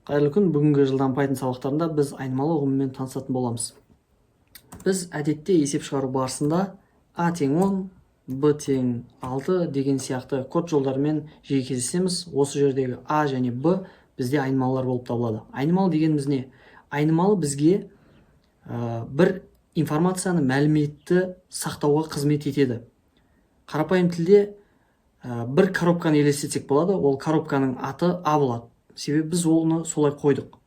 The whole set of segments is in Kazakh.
Қайырлы күн, бүгінгі жылдан Python сабақтарында біз айнымалы ұғымымен танысатын боламыз. Біз әдетте есеп шығару барысында a тең 10, b тең 6 деген сияқты код жолдарымен жиі кездесеміз. Осы жердегі a және b бізде айнымалылар болып табылады. Айнымалы дегеніміз не? Айнымалы бізге бір информацияны, мәліметті сақтауға қызмет етеді. Қарапайым тілде бір коробканы елестетсек болады, ол коробканың аты a болады. Себебі біз оны солай қойдық.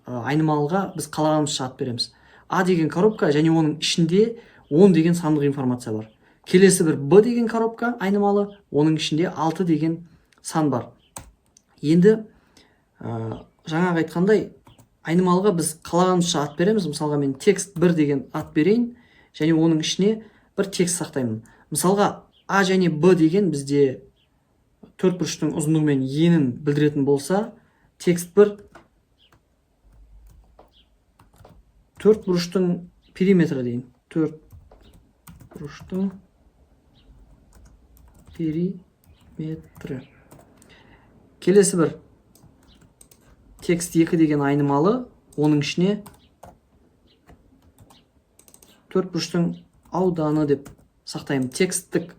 Айнымалыға біз қалағанымызша ат береміз. A деген коробка және оның ішінде 10 деген сандық информация бар. Келесі бір B деген коробка айнымалы, оның ішінде 6 деген сан бар. Енді жаңағы айтқандай айнымалыға біз қалағанымызша ат береміз. Мысалға мен текст 1 деген ат берейін және оның ішіне бір текст сақтаймын. Мысалға A және B деген бізде төртбұрыштың ұзындығы мен енін білдіретін болса, текст 1 төртбұрыштың периметрі дейін. Төртбұрыштың периметрі. Келесі бір текст 2 деген айнымалы, оның ішіне төртбұрыштың ауданы деп сақтаймын. Тексттік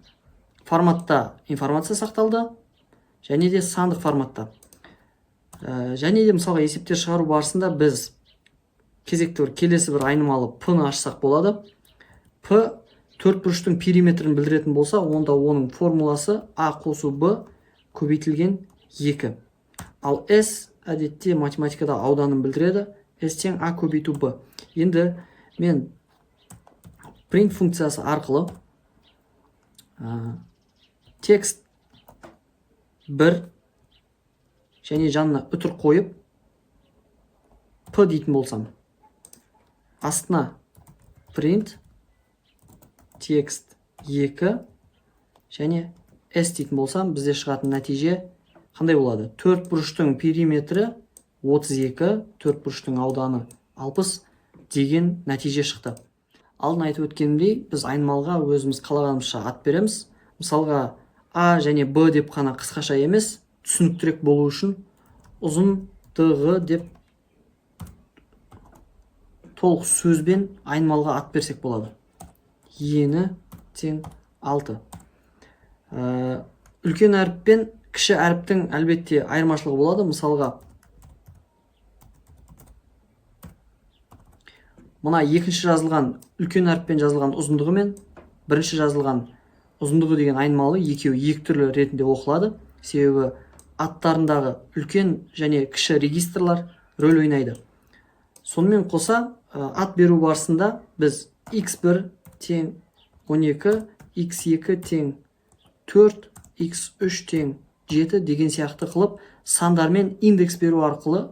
форматта информация сақталды және де сандық форматта. Және де мысалға есептер шығару барысында біз кезекті бір келесі бір айнымалы p-ны ашсақ болады. P төртбұрыштың периметрін білдіретін болса, онда оның формуласы a қосу b көбейтілген 2. Ал s әдетте математикада ауданын білдіреді. S тең a көбейту b. Енді мен print функциясы арқылы текст 1 және жанына үтір қойып p дейтін болсам, астына print текст 2 және s дейтін болсам, бізде шығатын нәтиже қандай болады? Төртбұрыштың периметрі 32, төртбұрыштың ауданы 60 деген нәтиже шықты. Алдын айтып өткенімдей, біз айнымалыға өзіміз қалағанымызша ат береміз. Мысалға a және b деп қана қысқаша емес, түсініктірек болу үшін ұзындығы деп толық сөзбен айнымалыға ат берсек болады. Ені тең 6. Үлкен әріп пен кіші әріптің әлбетте айырмашылығы болады. Мысалға мына екінші жазылған үлкен әріппен жазылған ұзындығы мен бірінші жазылған ұзындығы деген айнымалы екеуі екі түрлі ретінде оқылады. Себебі аттарындағы үлкен және кіші регистрлар рөл ойнайды. Сонымен қоса ат беру барысында біз x1 тең 12, x2 тең 4, x3 тең 7 деген сияқты қылып сандармен индекс беру арқылы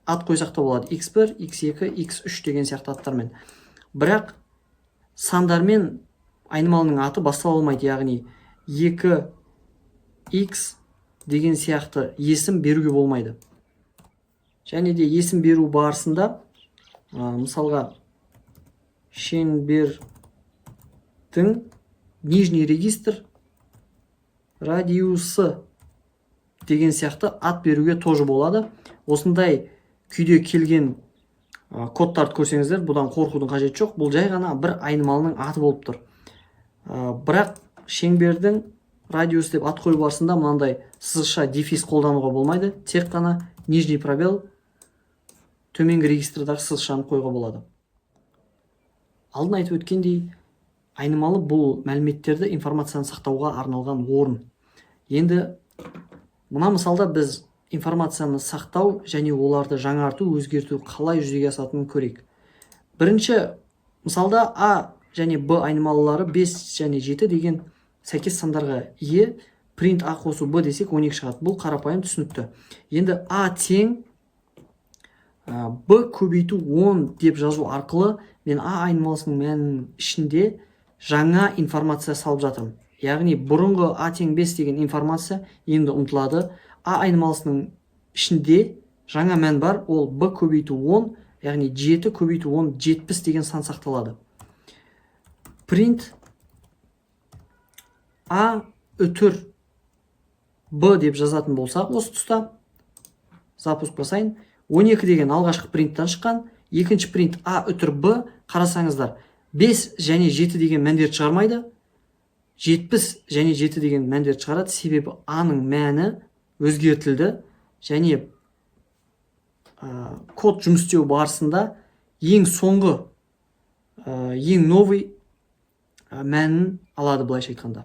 ат қойсақ та болады. x1, x2, x3 деген сияқты аттармен. Бірақ сандармен айнымалының аты бастала алмайды, яғни 2x деген сияқты есім беруге болмайды. Және де есім беру барысында мысалға шеңбердің нижний регистр радиусы деген сияқты ат беруге тоже болады. Осындай күйде келген кодтарды көрсеңіздер, бұдан қорқудың қажеті жоқ. Бұл жай ғана бір айнымалының аты болып тұр. Бірақ шеңбердің радиус деп ат қою барысында мынандай сызықша дефис қолдануға болмайды. Тек қана нижний пробел төменгі регистрдағы сызықшаны қойға болады. Алдын айтып өткендей, айнымалы бұл мәліметтерді информацияны сақтауға арналған орын. Енді мына мысалда біз информацияны сақтау және оларды жаңарту, өзгерту қалай жүзеге асатынын көрейік. Бірінші мысалда a және b айнымалылары 5 және 7 деген сәйкес сандарға ие. Print a қосу b десек 12 шығады. Бұл қарапайым түсінікті. Енді a тең b көбейту 10 деп жазу арқылы мен a айнымалысының мәнінің ішінде жаңа информация салып жатырмын. Яғни бұрынғы a тең 5 деген информация енді ұмытылады. A айнымалысының ішінде жаңа мән бар, ол b көбейту 10, яғни 7 көбейту 10 70 деген сан сақталады. Print a үтір b деп жазатын болсақ, осы тұста запуск басайын. 12 деген алғашқы принттан шыққан. Екінші принт А үтір Б. Қарасаңыздар, 5 және 7 деген мәндерді шығармайды. 70 және 7 деген мәндерді шығарады. Себебі А-ның мәні өзгертілді. Және код жұмыс істеу барысында ең соңғы, ең новый мәнін алады, былайша айтқанда.